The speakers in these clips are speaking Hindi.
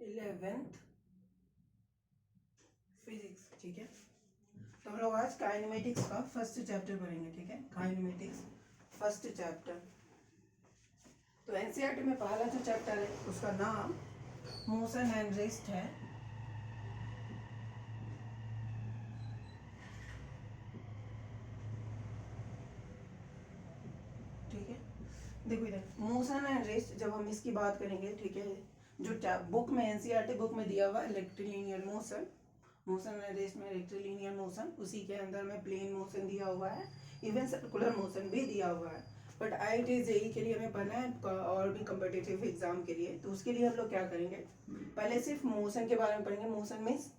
11th physics. ठीक है, तो हम लोग आज काइनेमेटिक्स का फर्स्ट चैप्टर पढ़ेंगे। ठीक है, काइनेमेटिक्स फर्स्ट चैप्टर। तो एनसीईआरटी में पहला जो चैप्टर है उसका नाम मोशन एंड रेस्ट है। ठीक है, देखो इधर मोशन एंड रेस्ट जब हम इसकी बात करेंगे, ठीक है, जो बुक में एनसीईआरटी बुक में दिया हुआ है rectilinear motion, motion and rest में रेक्टिलिनियर मोशन, उसी के अंदर में प्लेन मोशन दिया हुआ है, इवन सर्कुलर मोशन भी दिया हुआ है। बट आईआईटी जेईई के लिए हमें पढ़ना है और भी कम्पिटिटिव एग्जाम के लिए, तो उसके लिए हम लोग क्या करेंगे, पहले सिर्फ मोशन के बारे में पढ़ेंगे। Motion means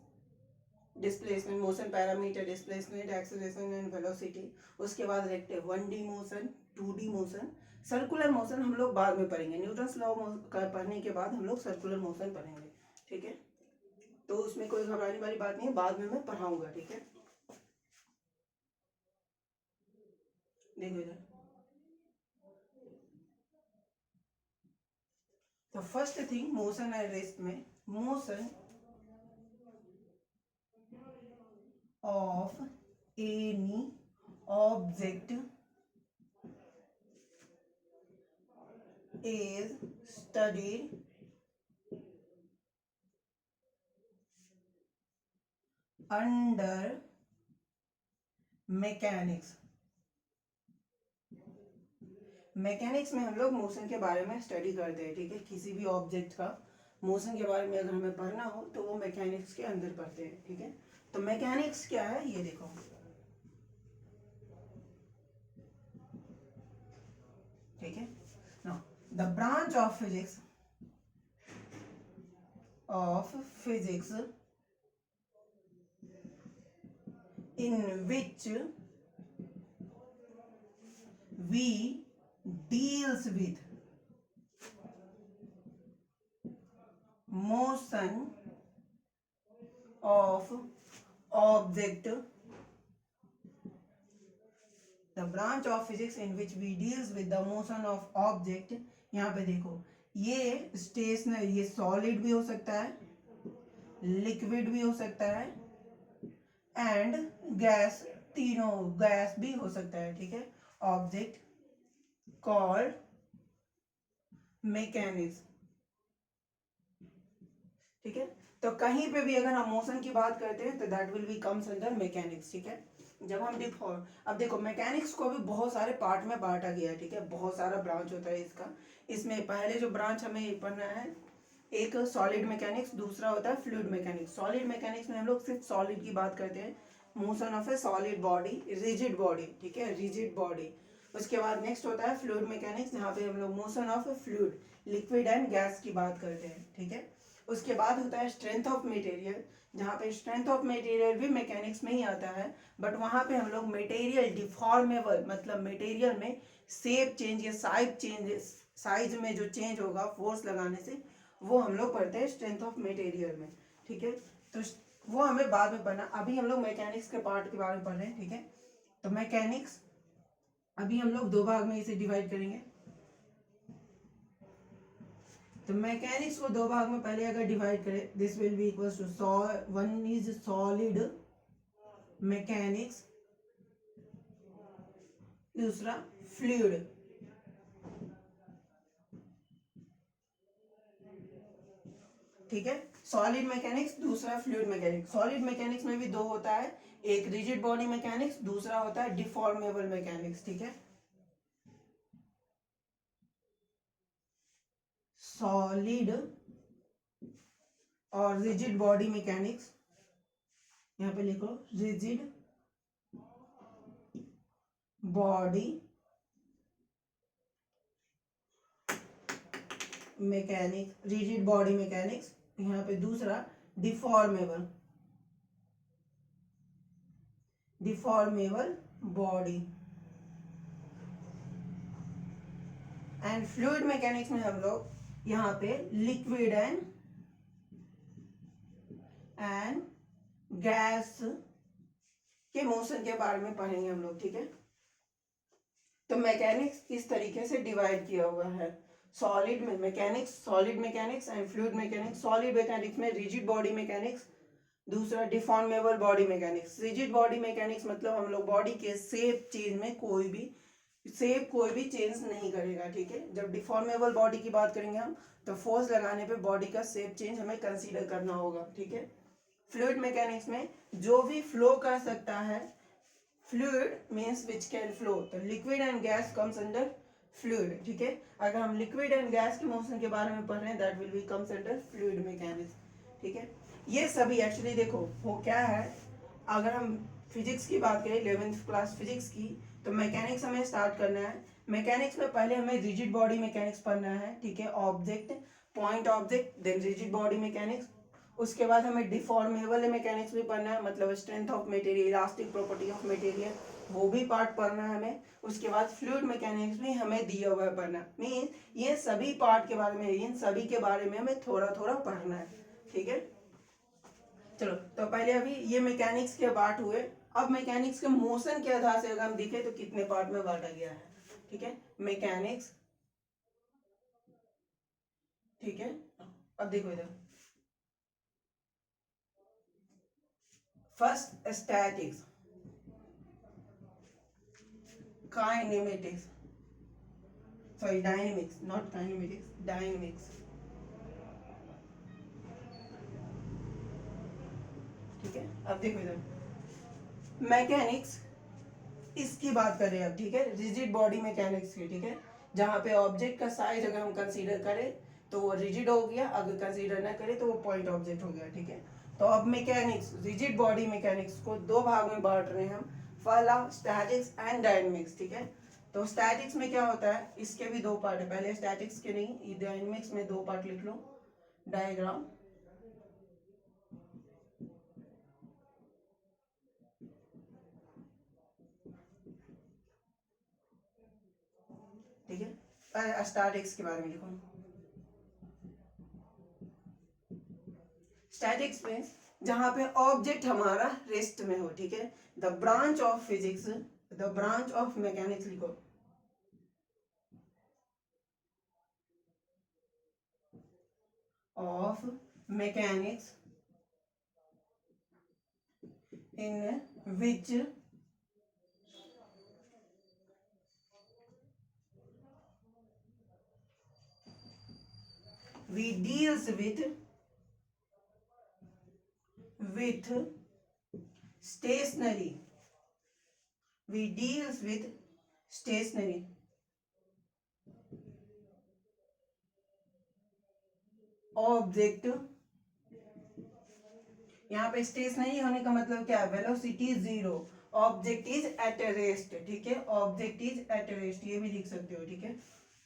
displacement, motion parameter, displacement, acceleration and velocity. उसके बाद reactive 1D motion, 2D motion, circular motion हम लोग बाद में पढ़ेंगे। न्यूटन्स लॉ का पढ़ने के बाद हम लोग सर्कुलर मोशन पढ़ेंगे। ठीक है, तो उसमें कोई घबराने वाली बात नहीं है, बाद में मैं पढ़ाऊंगा। ठीक है, देखो इधर, तो first thing motion and rest में, motion of any object is studied under mechanics. Mechanics में हम लोग मोशन के बारे में स्टडी करते हैं। ठीक है, किसी भी ऑब्जेक्ट का मोशन के बारे में अगर हमें पढ़ना हो तो वो मैकेनिक्स के अंदर पढ़ते हैं। ठीक है, तो मैकेनिक्स क्या है ये देखो, ठीक है ना, the branch of physics in which we deals with motion of object, the branch of physics in which we deals with the motion of object। यहाँ पे देखो, ये स्टेशनरी, ये सॉलिड भी हो सकता है, लिक्विड भी हो सकता है, एंड गैस, तीनों गैस भी हो सकता है। ठीक है, ऑब्जेक्ट कॉल्ड मैकेनिक्स। ठीक है, तो कहीं पे भी अगर हम मोशन की बात करते हैं तो that will be comes under mechanics. ठीक है, जब हम अब देखो मैकेनिक्स को भी बहुत सारे पार्ट में बांटा गया है। ठीक है, बहुत सारा ब्रांच होता है इसका। इसमें पहले जो ब्रांच हमें पढ़ना है, एक सॉलिड मैकेनिक्स, दूसरा होता है फ्लूइड मैकेनिक्स। सॉलिड मैकेनिक्स में हम लोग सिर्फ सॉलिड की बात करते हैं, motion of A solid body, rigid body. ठीक है, रिजिड बॉडी। उसके बाद नेक्स्ट होता है फ्लूइड मैकेनिक्स, जहाँ पे हम लोग motion of A fluid, liquid and gas की बात करते हैं। ठीक है, उसके बाद होता है स्ट्रेंथ ऑफ मटेरियल, जहाँ पे स्ट्रेंथ ऑफ मटेरियल भी मैकेनिक्स में ही आता है, बट वहाँ पे हम लोग मटेरियल डिफॉर्मेबल, मतलब मटेरियल में शेप चेंज या साइज में जो चेंज होगा फोर्स लगाने से, वो हम लोग पढ़ते हैं स्ट्रेंथ ऑफ मटेरियल में। ठीक है, तो वो हमें बाद में पढ़ना, अभी हम लोग मैकेनिक्स के पार्ट के बारे में पढ़ रहे हैं। ठीक है, तो मैकेनिक्स अभी हम लोग दो भाग में इसे डिवाइड करेंगे। तो मैकेनिक्स को दो भाग में पहले अगर डिवाइड करें, this will be equals to, one is solid mechanics, दूसरा फ्लूइड। ठीक है, सॉलिड मैकेनिक्स, दूसरा फ्लूइड मैकेनिक्स। सॉलिड मैकेनिक्स में भी दो होता है, एक रिजिड बॉडी मैकेनिक्स, दूसरा होता है डिफॉर्मेबल मैकेनिक्स। ठीक है, सॉलिड और रिजिड बॉडी मैकेनिक्स, यहाँ पे लिखो rigid body mechanics, rigid body mechanics. यहाँ पे दूसरा deformable, deformable body. And fluid mechanics में हम लोग यहाँ पे लिक्विड एंड गैस के मोशन के बारे में पढ़ेंगे हम लोग। ठीक है, तो मैकेनिक्स इस तरीके से डिवाइड किया हुआ है। सॉलिड में mechanics, solid mechanics and fluid mechanics. Solid mechanics में रिजिड बॉडी मैकेनिक्स, दूसरा deformable body mechanics. Rigid body mechanics मतलब हम लोग बॉडी के शेप चेंज में कोई भी चेंज नहीं करेगा, ठीक है। जब डिफॉर्मेबल बॉडी की बात करेंगे हम, तो फोर्स लगाने पे बॉडी का शेप चेंज हमें कंसीडर करना होगा, ठीक है। फ्लूइड मैकेनिक्स में जो भी फ्लो कर सकता है, fluid means which can flow, तो liquid and gas comes under fluid, ठीक है। अगर हम लिक्विड एंड गैस के मोशन के बारे में पढ़ रहे हैं, that will be comes under fluid mechanics, ठीक है। ये सभी एक्चुअली देखो वो क्या है, अगर हम फिजिक्स की बात करें 11th क्लास फिजिक्स की, तो मैकेनिक्स हमें स्टार्ट करना है। मैकेनिक्स में पहले हमें रिजिड बॉडी मैकेनिक्स पढ़ना है, ठीक है। Object, point object, then rigid body mechanics. उसके बाद हमें डिफॉर्मेबल मैकेनिक्स भी पढ़ना है, मतलब strength of material, elastic property of material, वो भी पार्ट पढ़ना है हमें। उसके बाद फ्लूइड मैकेनिक्स भी हमें दिया हुआ है पढ़ना, मीन ये सभी पार्ट के बारे में, इन सभी के बारे में हमें थोड़ा थोड़ा पढ़ना है, ठीक है। चलो, तो पहले अभी ये मैकेनिक्स के पार्ट हुए। अब मैकेनिक्स के मोशन के आधार से अगर हम देखें तो कितने पार्ट में बांटा गया है, ठीक है। मैकेनिक्स, ठीक है। अब देखो इधर, first statics, kinematics, sorry dynamics, not kinematics, dynamics, ठीक है। अब देखो इधर मैकेनिक्स, इसकी बात करें अब, ठीक है, रिजिड बॉडी मैकेनिक्स की, ठीक है। जहां पे ऑब्जेक्ट का साइज अगर हम कंसीडर करें तो वो रिजिड हो गया, अगर कंसीडर ना करें तो वो पॉइंट ऑब्जेक्ट हो गया, ठीक है। तो अब मैकेनिक्स, रिजिड बॉडी मैकेनिक्स को दो भाग में बांट रहे हैं हम, पहला स्टैटिक्स एंड डायनेमिक्स, ठीक है। तो स्टैटिक्स में क्या होता है, इसके भी दो पार्ट है, पहले स्टैटिक्स के नहीं, डायनेमिक्स में दो पार्ट लिख लो, डायग्राम, ठीक है। स्टैटिक्स के बारे में लिखो, स्टैटिक्स में जहां पे ऑब्जेक्ट हमारा रेस्ट में हो, ठीक है। The branch of physics, the branch of mechanics लिखो, of mechanics in which we deals with stationary, we deals with stationary object. यहाँ पे स्टेशनरी होने का मतलब क्या है, velocity zero, object is at rest, ठीक है। ऑब्जेक्ट इज एट रेस्ट, ये भी लिख सकते हो, ठीक है।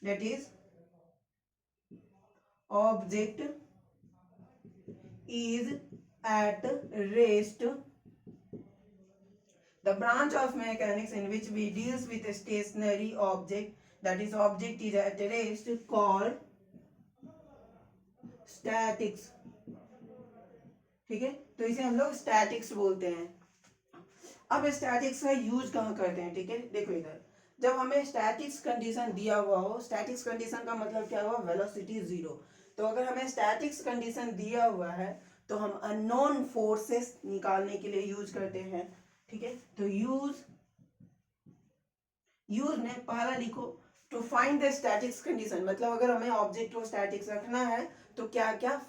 That is object is at rest, the branch of mechanics in which we deals with a stationary object, that is object is at rest, called statics, ठीक है। तो इसे हम लोग स्टैटिक्स बोलते हैं। अब स्टैटिक्स का यूज कहाँ करते हैं, ठीक है। देखो इधर, जब हमें स्टैटिक्स कंडीशन दिया हुआ हो, स्टैटिक्स कंडीशन का मतलब क्या हुआ, वेलोसिटी जीरो। तो अगर हमें स्टैटिक्स कंडीशन दिया हुआ है तो हम अननोन फोर्सेस निकालने के लिए यूज करते हैं, ठीक है। तो यूज ने पहला लिखो, to find the statics condition, मतलब अगर हमें ऑब्जेक्ट को स्टैटिक्स रखना है तो क्या क्या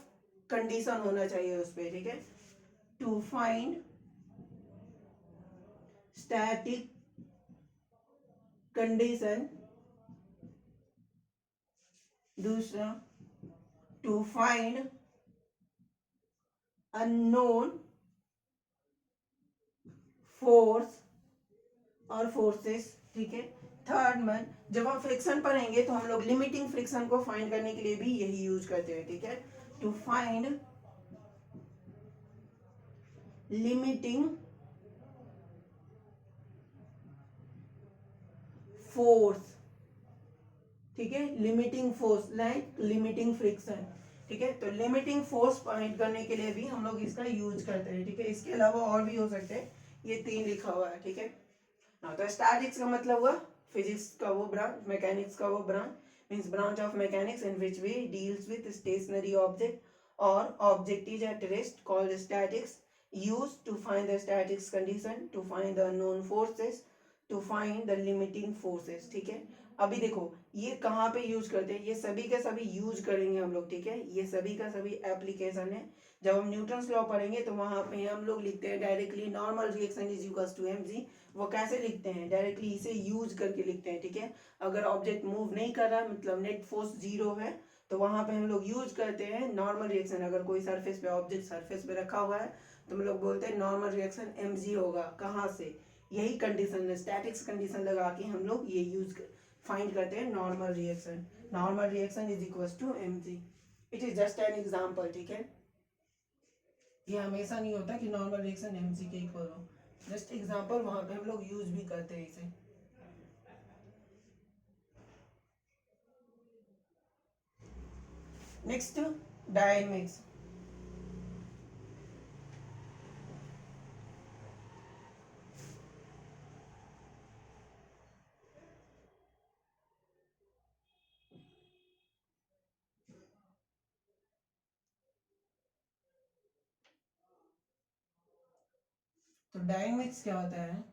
कंडीशन होना चाहिए उस पर, ठीक है। टू फाइंड स्टैटिक कंडीशन, दूसरा टू फाइंड अननोन फोर्स और फोर्सेस, ठीक है। थर्ड में जब हम फ्रिक्शन पढ़ेंगे तो हम लोग लिमिटिंग फ्रिक्शन को फाइंड करने के लिए भी यही यूज करते हैं, ठीक है। टू फाइंड लिमिटिंग फोर्स, ठीक है, limiting force like limiting friction, ठीक है। तो लिमिटिंग फोर्स फाइंड करने के लिए भी हम लोग इसका यूज करते हैं, ठीक है। इसके अलावा और भी हो सकते हैं, ये तीन लिखा हुआ है, ठीक है। हाँ, तो स्टैटिक्स का मतलब हुआ फिजिक्स का वो ब्रांच, मैकेनिक्स का वो branch, means branch of mechanics in which we deals with stationary object or object is at rest called statics, used to find the statics condition, to find the unknown forces, to find the limiting forces. ठीक है, अभी देखो ये कहाँ पे यूज करते हैं, ये सभी के सभी यूज करेंगे हम लोग, ठीक है, ये सभी का सभी एप्लीकेशन है। जब हम न्यूटन्स लॉ पढ़ेंगे तो वहां पे हम लोग लिखते हैं directly normal reaction is equals to mg। वो कैसे लिखते हैं, डायरेक्टली इसे यूज करके लिखते हैं, ठीक है। अगर ऑब्जेक्ट मूव नहीं कर रहा है मतलब नेट फोर्स जीरो है, तो वहां पे हम लोग यूज करते हैं नॉर्मल रिएक्शन। अगर कोई सरफेस पे ऑब्जेक्ट सरफेस पे रखा हुआ है तो हम लोग बोलते हैं नॉर्मल रिएक्शन mg होगा। कहाँ से, यही कंडीशन स्टैटिक्स कंडीशन लगा के हम लोग ये यूज फाइंड करते हैं normal reaction. Normal reaction is equals to mg। It is just an example, ठीक है। ये हमेशा नहीं होता कि नॉर्मल रिएक्शन mg के इक्वल हो, जस्ट एग्जांपल, वहां पे हम लोग यूज भी करते हैं इसे। Next dynamics. तो डायनेमिक्स क्या होता है,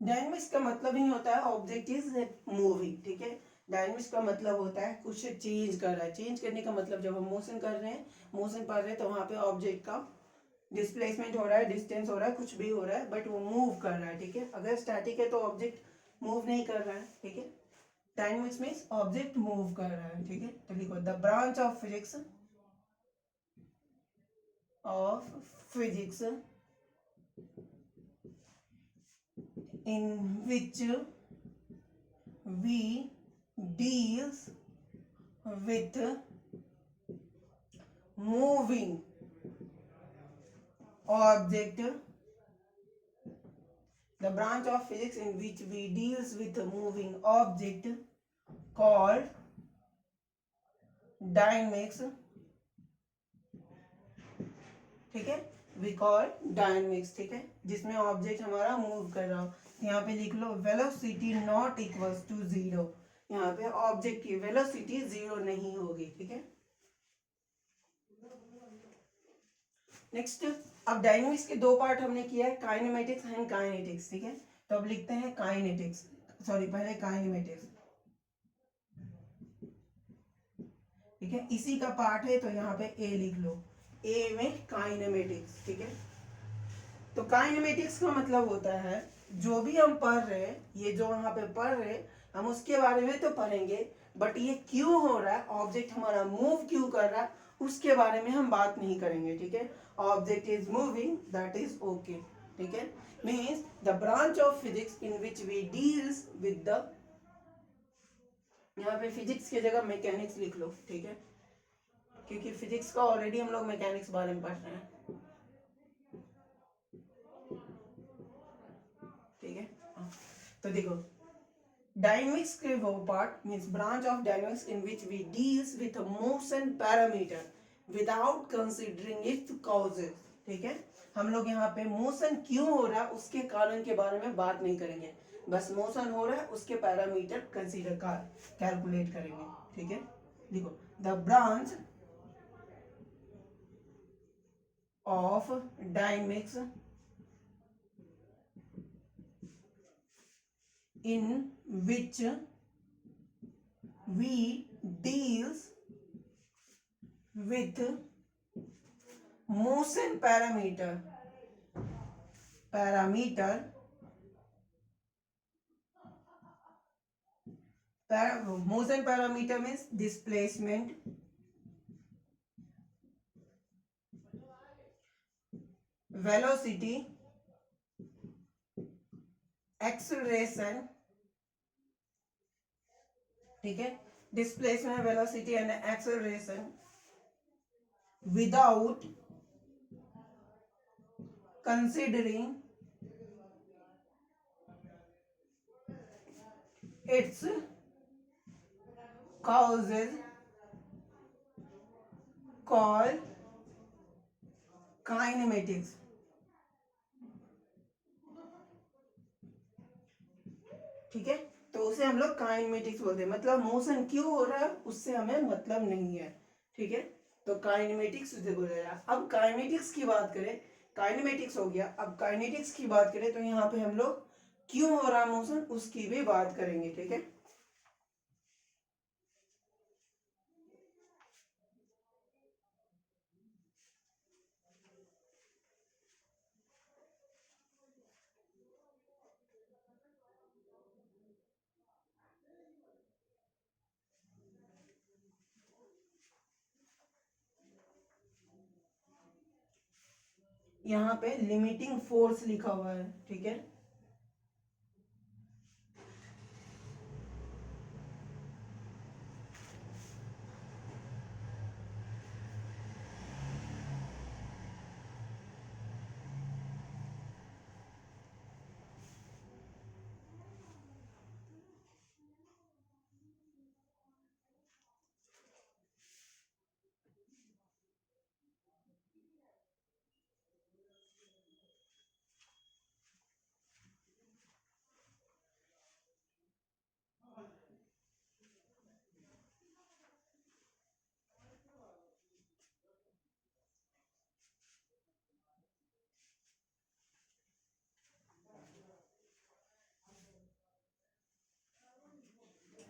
डायनेमिक्स का मतलब ही होता है ऑब्जेक्ट इज मूविंग, ठीक है। डायनेमिक्स का मतलब होता है कुछ चेंज कर रहा है। चेंज करने का मतलब जब हम मोशन कर रहे हैं, मोशन कर रहे हैं तो वहां पे ऑब्जेक्ट का डिस्प्लेसमेंट हो रहा है, डिस्टेंस हो रहा है, कुछ भी हो रहा है, बट वो मूव कर रहा है, ठीक है। अगर स्टैटिक है तो ऑब्जेक्ट मूव नहीं कर रहा है, ठीक है। डायनेमिक्स मींस ऑब्जेक्ट मूव कर रहा है, ठीक है। तो लिखो the branch of physics of physics in which we deals with moving object, the branch of physics in which we deals with a moving object called dynamics, ठीक है। वी कॉल डायनेमिक्स, ठीक है, जिसमें ऑब्जेक्ट हमारा मूव कर रहा हो। यहाँ पे लिख लो velocity not equals to zero. यहाँ पे ऑब्जेक्ट की वेलोसिटी जीरो नहीं होगी, ठीक है। नेक्स्ट, अब डायनेमिक्स के दो पार्ट हमने किया है, काइनेमेटिक्स एंड काइनेटिक्स, ठीक है। तो अब लिखते हैं काइनेटिक्स, सॉरी पहले काइनेमेटिक्स, ठीक है। इसी का पार्ट है तो यहाँ पे ए लिख लो, ए में काइनेमेटिक्स, ठीक है। तो काइनेमेटिक्स का मतलब होता है जो भी हम पढ़ रहे हैं, ये जो वहां पे पढ़ रहे हैं हम उसके बारे में तो पढ़ेंगे, बट ये क्यों हो रहा है, ऑब्जेक्ट हमारा मूव क्यों कर रहा है, उसके बारे में हम बात नहीं करेंगे, ठीक है। Object is moving, that is okay, ठीक है। Means the branch of physics in which we deals with the, यहाँ पे फिजिक्स की जगह मैकेनिक्स लिख लो, ठीक है, क्योंकि फिजिक्स का ऑलरेडी हम लोग मैकेनिक्स बारे में पढ़ रहे हैं, ठीक है। तो देखो डायनेमिक्स के वो part means branch of dynamics in which we deals with motion parameter without considering its causes, ठीक है। हम लोग यहाँ पे मोशन क्यों हो रहा है उसके कारण के बारे में बात नहीं करेंगे, बस मोशन हो रहा है उसके पैरामीटर कंसीडर कर कैलकुलेट करेंगे, ठीक है। देखो the branch of dynamics in which we deals with motion parameter motion parameter means displacement, velocity, acceleration, ठीक है। Displacement, velocity and acceleration without considering it's causes called kinematics, ठीक है। तो उसे हम लोग काइनेमेटिक्स बोलते हैं, मतलब मोशन क्यों हो रहा है उससे हमें मतलब नहीं है, ठीक है। तो काइनेमेटिक्स उसे बोला जाएगा। अब काइनेटिक्स की बात करें, काइनेमेटिक्स हो गया, अब काइनेटिक्स की बात करें तो यहाँ पे हम लोग क्यों हो रहा है मोशन उसकी भी बात करेंगे, ठीक है। यहाँ पे लिमिटिंग फोर्स लिखा हुआ है, ठीक है।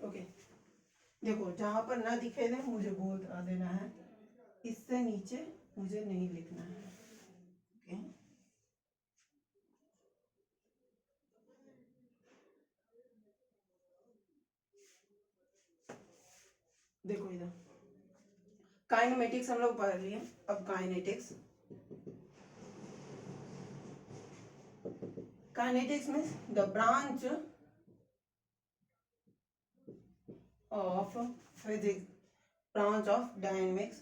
ओके, देखो जहां पर ना दिखे दे मुझे बोल देना है, इससे नीचे मुझे नहीं लिखना है, ओके। देखो इधर काइनेमेटिक्स हम लोग पढ़ लिए। अब kinetics, kinetics means the branch of physics, branch of dynamics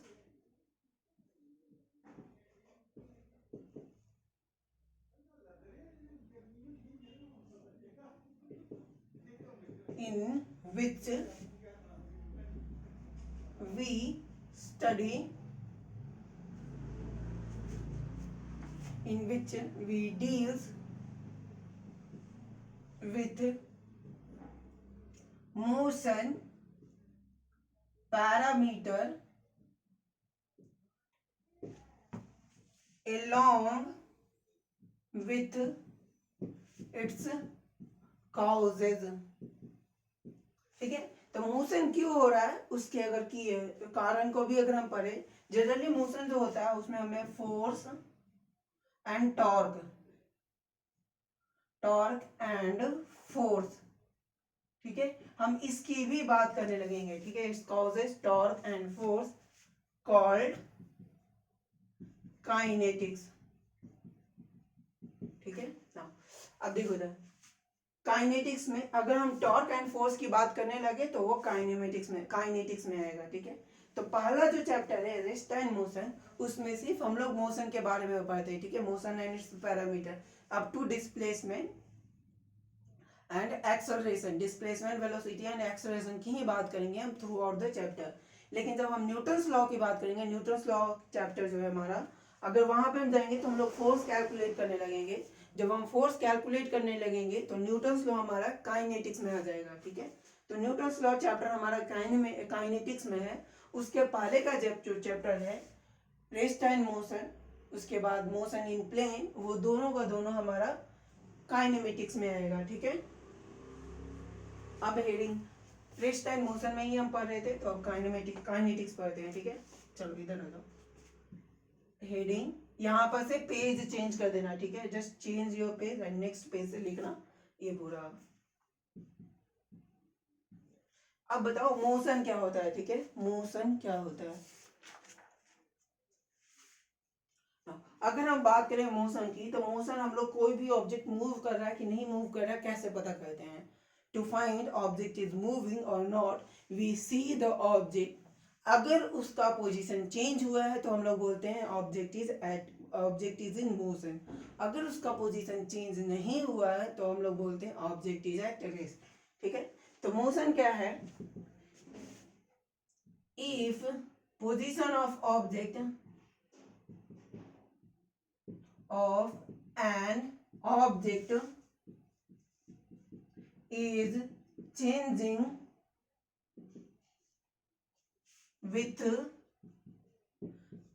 in which we study, in which we deals with motion parameter along with its causes, ठीक है। तो मोशन क्यों हो रहा है उसके अगर की कारण को भी अगर हम पढ़े, जनरली मोशन जो होता है उसमें हमें force and torque, torque and force, ठीक है, हम इसकी भी बात करने लगेंगे, ठीक है। It's causes torque and force called kinetics, ठीक है ना। अब देखो इधर काइनेटिक्स में अगर हम टॉर्क एंड फोर्स की बात करने लगे तो वो काइनेटिक्स में आएगा, ठीक है। तो पहला जो चैप्टर है रेस्ट एंड मोशन, उसमें सिर्फ हम लोग मोशन के बारे में पढ़ते हैं, ठीक है, motion and its parameter up to displacement and acceleration, displacement velocity and acceleration की ही बात करेंगे हम थ्रू आउट द चैप्टर। लेकिन जब हम न्यूटन्स लॉ की बात करेंगे, न्यूटन्स लॉ चैप्टर जो है हमारा, अगर वहां पे हम जाएंगे तो हम लोग फोर्स कैलकुलेट करने लगेंगे। जब हम फोर्स कैलकुलेट करने लगेंगे तो न्यूटन्स लॉ हमारा काइनेटिक्स में आ जाएगा, ठीक है। तो न्यूटन्स लॉ चैप्टर हमारा काइनेटिक्स में है। उसके पहले का जो चैप्टर है रेस्ट एंड मोशन, उसके बाद मोशन इन प्लेन, वो दोनों का दोनों हमारा काइनेमेटिक्स में आएगा, ठीक है। अब हेडिंग रेस्ट एंड मोशन में ही हम पढ़ रहे थे, तो अब काइनेटिक्स पढ़ते हैं, ठीक है। चलो इधर आ जाओ। हेडिंग यहाँ पर से पेज चेंज कर देना, ठीक है, just change your page and next page से लिखना ये पूरा। अब बताओ मोशन क्या होता है, ठीक है, मोशन क्या होता है। अगर हम बात करें मोशन की, तो मोशन हम लोग कोई भी ऑब्जेक्ट मूव कर रहा है कि नहीं मूव कर रहा है कैसे पता करते हैं। To find object is moving और नॉट, वी सी द ऑब्जेक्ट, अगर उसका पोजीशन चेंज हुआ है तो हम लोग बोलते हैं ऑब्जेक्ट इज इन मोशन। अगर उसका पोजीशन चेंज नहीं हुआ है तो हम लोग बोलते हैं ऑब्जेक्ट इज एट रेस्ट, ठीक है। तो मोशन क्या है, if position of object of an object is changing with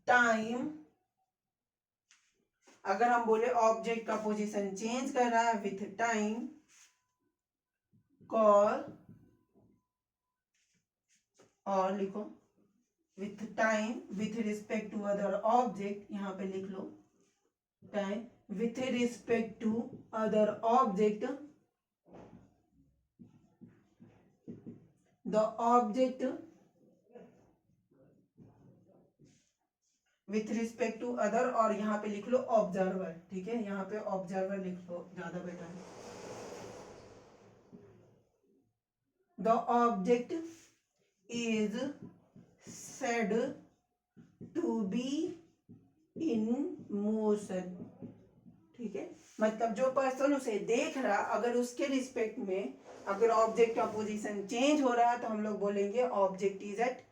time, अगर हम बोले ऑब्जेक्ट का पोजीशन चेंज कर रहा है विथ टाइम, कॉल, और लिखो with time with respect to other object, यहां पे लिख लो time with respect to other object, the object with respect to other, और यहाँ पे लिख लो ऑब्जर्वर, ठीक है, यहाँ पे ऑब्जर्वर लिख लो, ज्यादा बेटर है। The object is said to be in motion, ठीक है, मतलब जो पर्सन उसे देख रहा, अगर उसके रिस्पेक्ट में अगर ऑब्जेक्ट का पोजीशन चेंज हो रहा है तो हम लोग बोलेंगे object is at,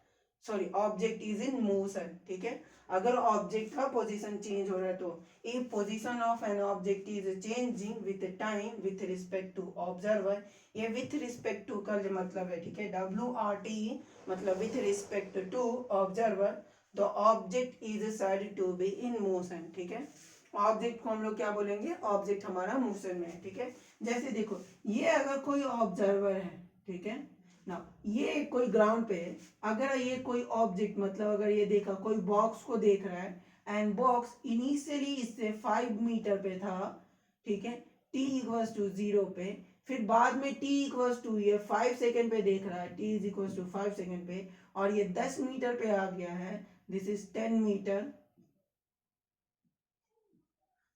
sorry, object is in motion, ठीक है। अगर ऑब्जेक्ट का पोजीशन चेंज हो रहा है तो if position of an object is changing with time with respect to observer, ये विथ रिस्पेक्ट टू का मतलब है, ठीक है, WRT, मतलब with respect to observer, the object is said to be in motion, ठीक है। ऑब्जेक्ट को हम लोग क्या बोलेंगे, ऑब्जेक्ट हमारा मोशन में है, ठीक है। जैसे देखो ये अगर कोई ऑब्जर्वर है, ठीक है ना, ये कोई ग्राउंड पे है, अगर ये कोई ऑब्जेक्ट, मतलब अगर ये देखा कोई बॉक्स को देख रहा है, एंड बॉक्स इनिशियली इससे 5 मीटर पे था, ठीक है, t इक्वल्स टू 0 पे, फिर बाद में t इक्वल्स टू ये 5 सेकेंड पे देख रहा है, t is equals to 5 second पे, और ये 10 मीटर पे आ गया है, दिस इज 10 मीटर,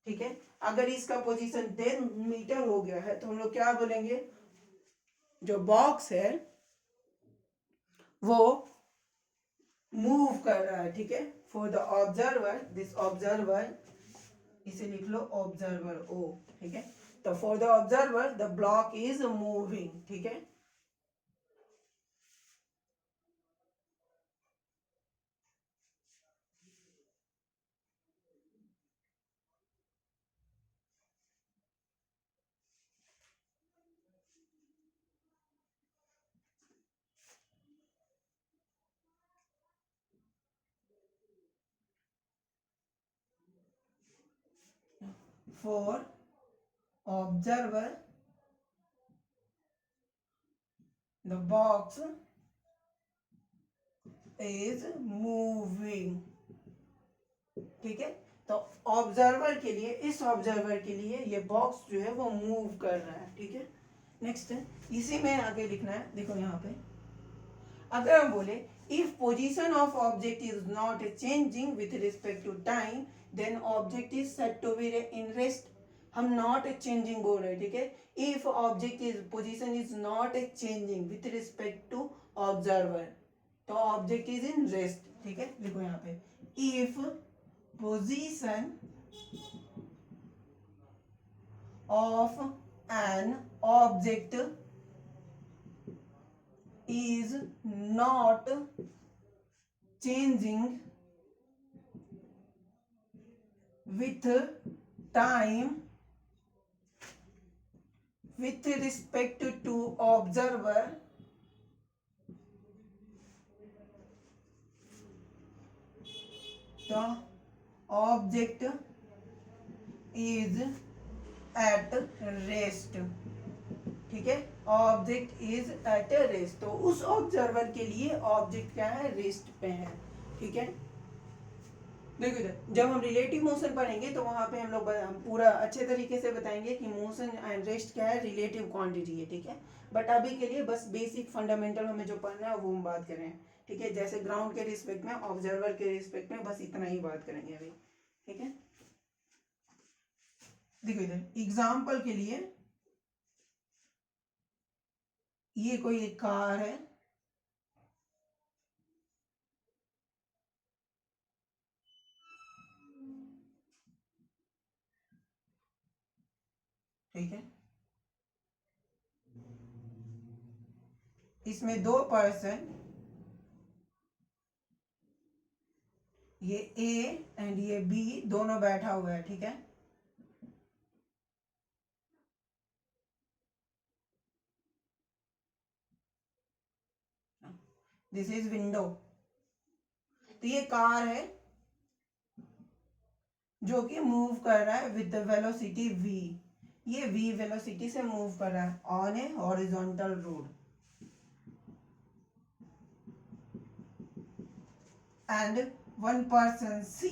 ठीक है। अगर इसका पोजीशन 10 मीटर हो गया है तो हम लोग क्या बोलेंगे, जो बॉक्स है वो मूव कर रहा है, ठीक है। For the observer, this observer, इसे लिख लो ऑब्जर्वर ओ, ठीक है। तो for the observer the block is moving, ठीक है। For observer, the box is moving, ठीक है। तो ऑब्जर्वर के लिए, इस ऑब्जर्वर के लिए ये बॉक्स जो है वो मूव कर रहा है, ठीक है। नेक्स्ट इसी में आगे लिखना है, देखो यहाँ पे अगर हम बोले if position of object is not changing with respect to time then object is said to be in rest, हम नॉट चेंजिंग बोल रहे हैं, ठीक है। If object is position is not changing with respect to observer तो ऑब्जेक्ट इज इन रेस्ट, ठीक है। देखो यहाँ पे if position of an object is not changing with time with respect to observer, the object is at rest, ठीक है। ऑब्जेक्ट इज एट रेस्ट, तो उस ऑब्जर्वर के लिए ऑब्जेक्ट क्या है, रेस्ट पे है, ठीक है। देखो इधर जब हम रिलेटिव मोशन पढ़ेंगे तो वहां पे हम लोग हम पूरा अच्छे तरीके से बताएंगे कि मोशन एंड रेस्ट क्या है, रिलेटिव क्वांटिटी है, ठीक है। बट अभी के लिए बस बेसिक फंडामेंटल हमें जो पढ़ना है वो हम बात करें, ठीक है। जैसे ग्राउंड के रिस्पेक्ट में, ऑब्जर्वर के रिस्पेक्ट में, बस इतना ही बात करेंगे अभी, ठीक है। देखो इधर एग्जाम्पल के लिए ये कोई एक कार है, ठीक है। इसमें दो पर्सन, ये ए एंड ये बी दोनों बैठा हुआ है, ठीक है। This is window. तो ये कार है जो कि मूव कर रहा है विद द वेलोसिटी v। ये v वेलोसिटी से मूव कर रहा है on A horizontal road. And one person c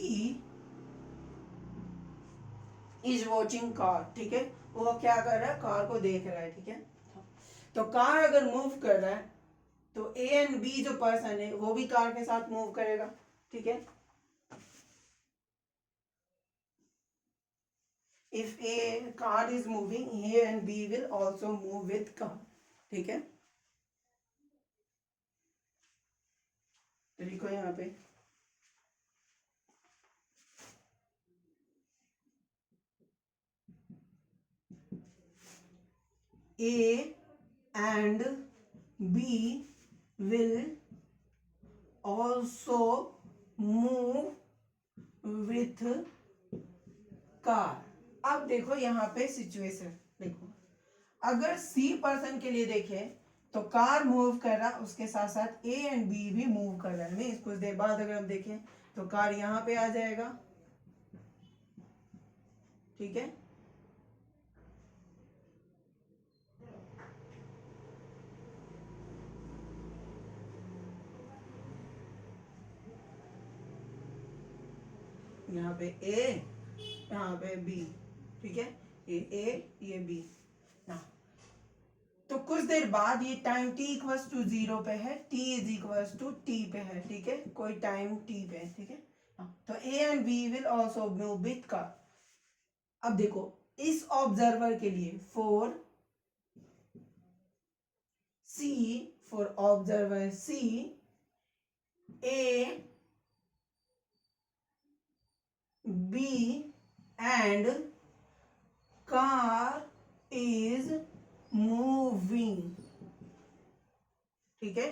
is watching car, ठीक है। वो क्या कर रहा है, कार को देख रहा है, ठीक है। तो कार अगर मूव कर रहा है तो ए एंड बी जो पर्सन है वो भी कार के साथ मूव करेगा, ठीक है। If a car is moving, A and B will also move with car, ठीक है। तो लिखो यहाँ पे A and B will also move with car। अब देखो यहाँ पे सिचुएशन देखो, अगर C पर्सन के लिए देखें तो कार मूव कर रहा, उसके साथ साथ A एंड B भी मूव कर रहा है। मीन्स कुछ देर बाद अगर हम देखें तो कार यहाँ पे आ जाएगा, ठीक है। यहाँ पे A, यहाँ पे B, ठीक है। ये A, ये B ना। तो कुछ देर बाद ये टाइम t इक्वल्स टू 0 पे है, t is equals to t पे है, ठीक है। कोई टाइम t पे है, ठीक है। तो A and B will also move with car. अब देखो इस ऑब्जर्वर के लिए for C, for observer C, A, B and car is moving, ठीक है।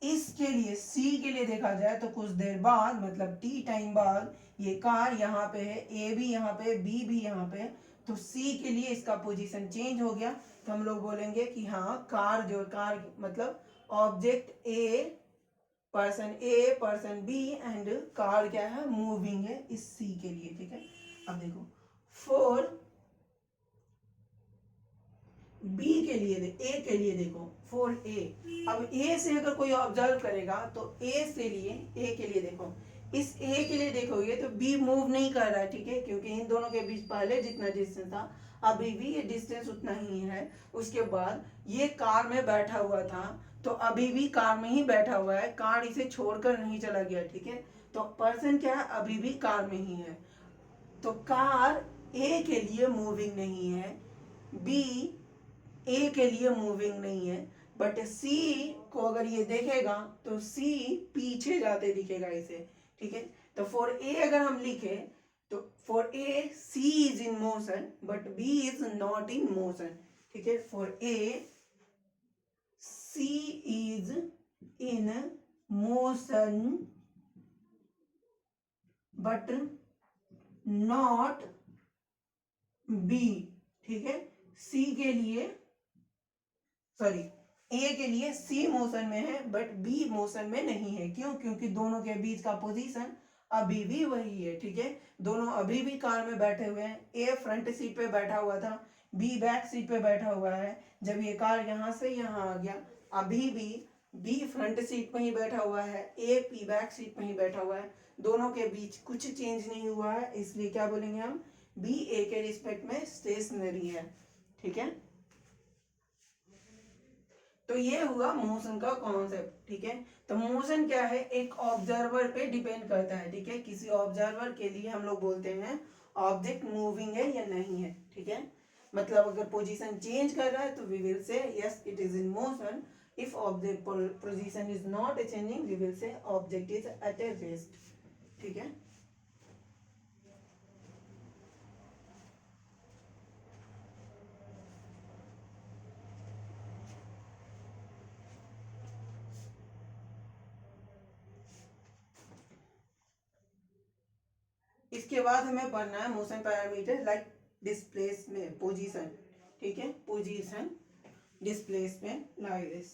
इसके लिए C के लिए देखा जाए तो कुछ देर बाद मतलब t टाइम बाद ये कार यहाँ पे है, A भी यहाँ पे, B भी यहाँ पे, तो C के लिए इसका पोजीशन चेंज हो गया। तो हम लोग बोलेंगे कि हाँ कार जो कार मतलब object A, person B and car क्या है, मूविंग है इस C के लिए, ठीक है। अब देखो फॉर बी के लिए ए के लिए देखो फॉर ए। अब ए से अगर कोई ऑब्जर्व करेगा तो ए से लिए ए के लिए देखो, इस ए के लिए देखोगे तो बी मूव नहीं कर रहा है, ठीक है, क्योंकि इन दोनों के बीच पहले जितना डिस्टेंस था अभी भी ये डिस्टेंस उतना ही है। उसके बाद ये कार में बैठा हुआ था तो अभी भी कार में ही बैठा हुआ है, कार इसे छोड़कर नहीं चला गया, ठीक है। तो पर्सन क्या है, अभी भी कार में ही है। तो कार ए के लिए मूविंग नहीं है, बी ए के लिए मूविंग नहीं है, बट सी को अगर ये देखेगा तो सी पीछे जाते दिखेगा इसे, ठीक है। तो फॉर ए अगर हम लिखे तो for A C is in motion but B is not in motion, ठीक है। For A C is in motion but not B, ठीक है। सी के लिए सॉरी ए के लिए सी मोशन में है बट बी मोशन में नहीं है। क्यों? क्योंकि दोनों के बीच का पोजीशन अभी भी वही है, ठीक है। दोनों अभी भी कार में बैठे हुए हैं। ए फ्रंट सीट पे बैठा हुआ था, बी बैक सीट पे बैठा हुआ है। जब ये कार यहाँ से यहाँ आ गया अभी भी बी फ्रंट सीट में ही बैठा हुआ है, ए पी बैक सीट में ही बैठा हुआ है। दोनों के बीच कुछ चेंज नहीं हुआ है, इसलिए क्या बोलेंगे हम, बी ए के रिस्पेक्ट में स्टेशनरी है, ठीक है। तो ये हुआ मोशन का कॉन्सेप्ट, ठीक है। तो मोशन क्या है, एक ऑब्जर्वर पे डिपेंड करता है, ठीक है। किसी ऑब्जर्वर के लिए हम लोग बोलते हैं ऑब्जेक्ट मूविंग है या नहीं है, ठीक है। मतलब अगर पोजीशन चेंज कर रहा है तो we will say yes it is in motion. If object position is not changing we will say object is at a rest, ठीक है। इसके बाद हमें पढ़ना है motion parameter like displacement, position, ठीक है। Position, displacement like this.